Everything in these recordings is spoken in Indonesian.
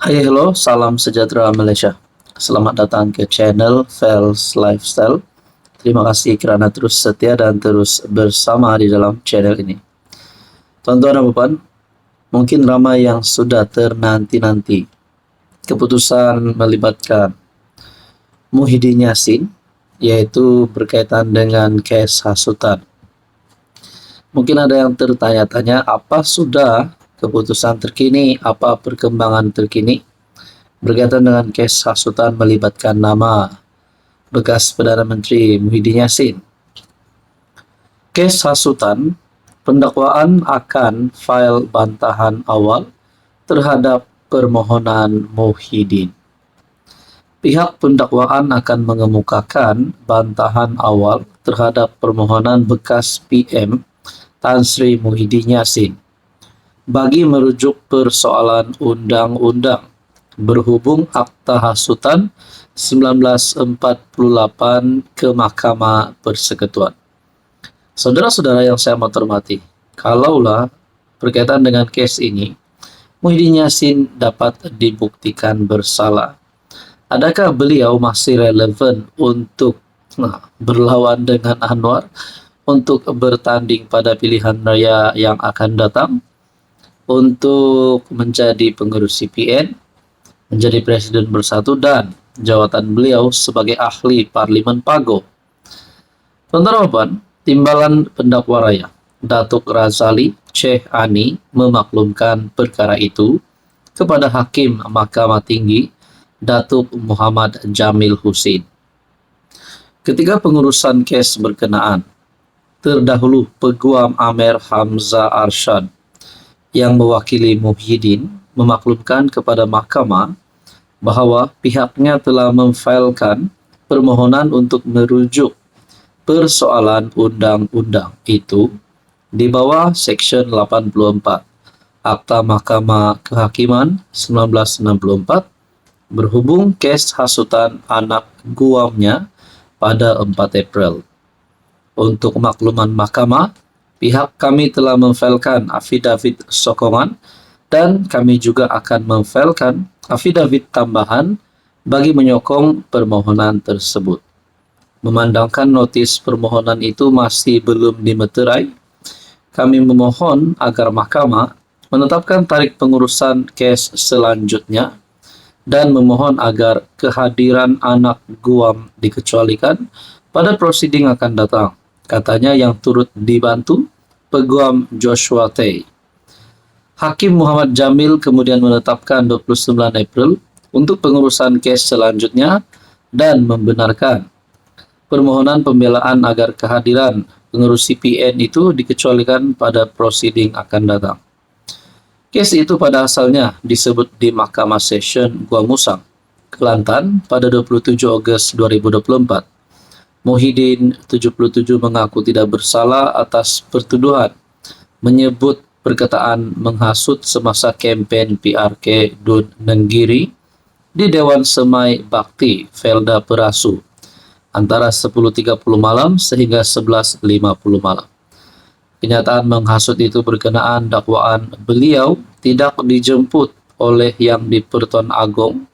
Hai, hello, salam sejahtera Malaysia. Selamat datang ke channel Fels Lifestyle. Terima kasih kerana terus setia dan terus bersama di dalam channel ini. Tuan-tuan dan puan, mungkin ramai yang sudah ternanti-nanti keputusan melibatkan Muhyiddin Yassin, yaitu berkaitan dengan kes hasutan. Mungkin ada yang tertanya-tanya, apa sudah keputusan terkini, apa perkembangan terkini berkaitan dengan kes hasutan melibatkan nama bekas Perdana Menteri Muhyiddin Yassin. Kes hasutan, pendakwaan akan fail bantahan awal terhadap permohonan Muhyiddin. Pihak pendakwaan akan mengemukakan bantahan awal terhadap permohonan bekas PM Tan Sri Muhyiddin Yassin bagi merujuk persoalan undang-undang berhubung Akta Hasutan 1948 ke Mahkamah Persekutuan. Saudara-saudara yang saya hormati, kalaulah berkaitan dengan kes ini, Muhyiddin Yassin dapat dibuktikan bersalah, adakah beliau masih relevan untuk berlawan dengan Anwar untuk bertanding pada pilihan raya yang akan datang, untuk menjadi pengurus CPN, menjadi Presiden Bersatu, dan jawatan beliau sebagai ahli Parlimen Pago. Tuan-tuan, timbalan pendakwa raya Datuk Razali Sheikh Ani memaklumkan perkara itu kepada Hakim Mahkamah Tinggi Datuk Muhammad Jamil Husin. Ketika pengurusan kes berkenaan, terdahulu Peguam Amer Hamzah Arshad yang mewakili Muhyiddin memaklumkan kepada mahkamah bahawa pihaknya telah memfailkan permohonan untuk merujuk persoalan undang-undang itu di bawah Seksyen 84 Akta Mahkamah Kehakiman 1964 berhubung kes hasutan anak guamnya pada 4 April. Untuk makluman mahkamah, pihak kami telah memfailkan afidavit sokongan dan kami juga akan memfailkan afidavit tambahan bagi menyokong permohonan tersebut. Memandangkan notis permohonan itu masih belum dimeterai, kami memohon agar mahkamah menetapkan tarikh pengurusan kes selanjutnya dan memohon agar kehadiran anak guam dikecualikan pada prosiding akan datang, katanya yang turut dibantu Peguam Joshua Tay. Hakim Muhammad Jamil kemudian menetapkan 29 April untuk pengurusan kes selanjutnya dan membenarkan permohonan pembelaan agar kehadiran pengurus CPN itu dikecualikan pada prosiding akan datang. Kes itu pada asalnya disebut di Mahkamah Session Gua Musang, Kelantan pada 27 Ogos 2024. Muhyiddin 77 mengaku tidak bersalah atas pertuduhan menyebut perkataan menghasut semasa kempen PRK Dun Nenggiri di Dewan Semai Bakti Felda Perasu antara 10.30 malam sehingga 11.50 malam. Kenyataan menghasut itu berkenaan dakwaan beliau tidak dijemput oleh Yang di-Pertuan Agong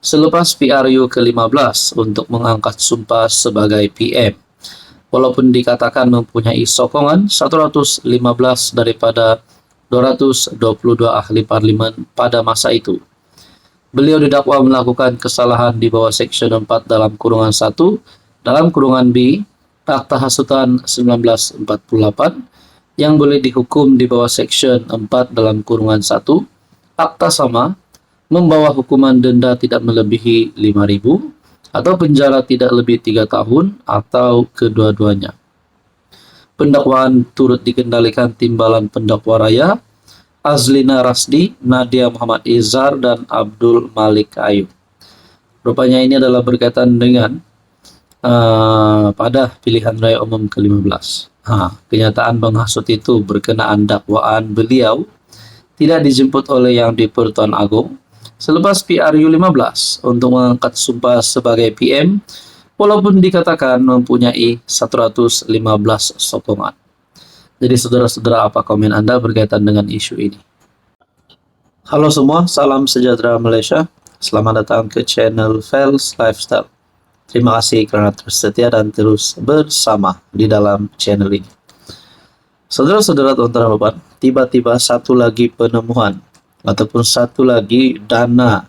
selepas PRU ke-15 untuk mengangkat sumpah sebagai PM, walaupun dikatakan mempunyai sokongan 115 daripada 222 ahli parlimen pada masa itu. Beliau didakwa melakukan kesalahan di bawah Seksyen 4 dalam kurungan 1 dalam kurungan B Akta Hasutan 1948 yang boleh dihukum di bawah Seksyen 4 dalam kurungan 1 Akta sama, membawa hukuman denda tidak melebihi 5.000 atau penjara tidak lebih 3 tahun atau kedua-duanya. Pendakwaan turut dikendalikan timbalan pendakwa raya Azlina Rasdi, Nadia Muhammad Izhar, dan Abdul Malik Ayub. Rupanya ini adalah berkaitan dengan pada pilihan raya umum ke-15. Kenyataan menghasut itu berkenaan dakwaan beliau tidak dijemput oleh Yang di-Pertuan Agong selepas PRU 15 untuk mengangkat sumpah sebagai PM, walaupun dikatakan mempunyai 115 sokongan. Jadi saudara-saudara, apa komen Anda berkaitan dengan isu ini? Halo semua, salam sejahtera Malaysia. Selamat datang ke channel Fels Lifestyle. Terima kasih karena terus setia dan terus bersama di dalam channel ini. Saudara-saudara, tuan-tuan dan puan, tiba-tiba satu lagi penemuan ataupun satu lagi dana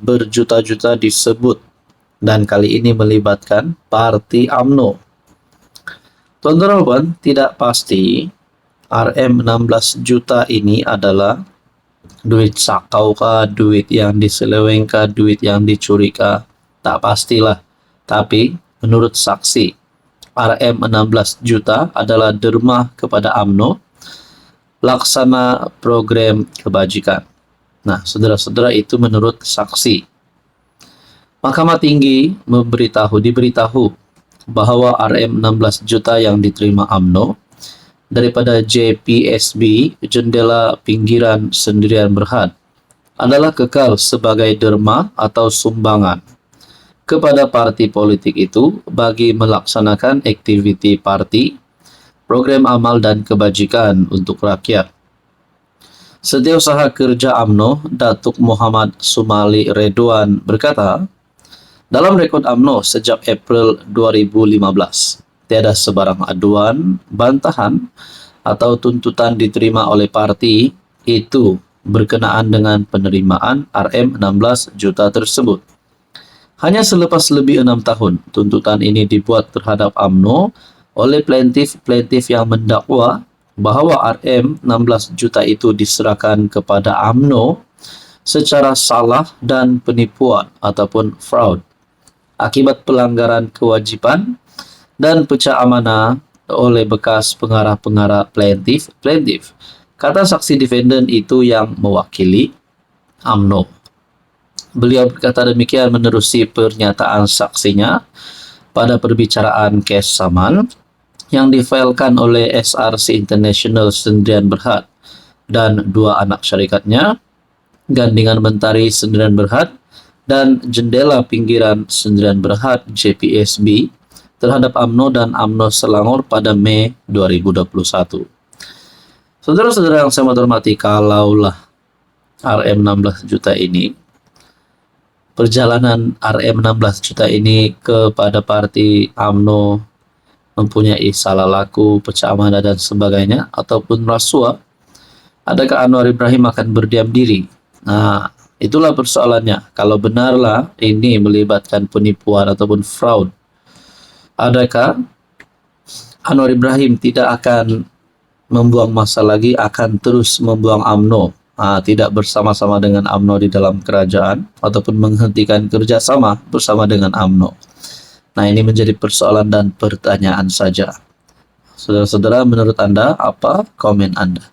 berjuta-juta disebut, dan kali ini melibatkan Parti UMNO. Tuan-tuan dan puan, tidak pasti RM16 juta ini adalah duit sakau kah, duit yang diseleweng kah, duit yang dicuri kah, tak pastilah. Tapi menurut saksi, RM16 juta adalah derma kepada UMNO laksana program kebajikan. Nah, saudara-saudara, itu menurut saksi. Mahkamah Tinggi diberitahu bahwa RM16 juta yang diterima UMNO daripada JPSB, Jendela Pinggiran Sendirian Berhad, adalah kekal sebagai derma atau sumbangan kepada parti politik itu bagi melaksanakan aktiviti parti, program amal dan kebajikan untuk rakyat. Setiausaha Kerja UMNO, Datuk Muhammad Sumali Redwan berkata, dalam rekod UMNO sejak April 2015, tiada sebarang aduan, bantahan, atau tuntutan diterima oleh parti itu berkenaan dengan penerimaan RM16 juta tersebut. Hanya selepas lebih 6 tahun, tuntutan ini dibuat terhadap UMNO oleh plaintiff yang mendakwa bahwa RM16 juta itu diserahkan kepada UMNO secara salah dan penipuan ataupun fraud akibat pelanggaran kewajiban dan pecah amanah oleh bekas pengarah-pengarah plaintiff. Kata saksi defendant itu yang mewakili UMNO. Beliau berkata demikian menerusi pernyataan saksinya pada perbicaraan kes saman yang difailkan oleh SRC International Sendirian Berhad dan dua anak syarikatnya, Gandingan Mentari Sendirian Berhad dan Jendela Pinggiran Sendirian Berhad JPSB terhadap UMNO dan UMNO Selangor pada Mei 2021. Saudara-saudara yang saya hormati, kalaulah RM16 juta ini, perjalanan RM16 juta ini kepada parti UMNO mempunyai salah laku, pecah amanah dan sebagainya, ataupun rasuah, adakah Anwar Ibrahim akan berdiam diri? Nah, itulah persoalannya. Kalau benarlah ini melibatkan penipuan ataupun fraud, adakah Anwar Ibrahim tidak akan membuang masa lagi, akan terus membuang UMNO, tidak bersama-sama dengan UMNO di dalam kerajaan, ataupun menghentikan kerjasama bersama dengan UMNO? Nah, ini menjadi persoalan dan pertanyaan saja. Saudara-saudara, menurut Anda, apa komen Anda?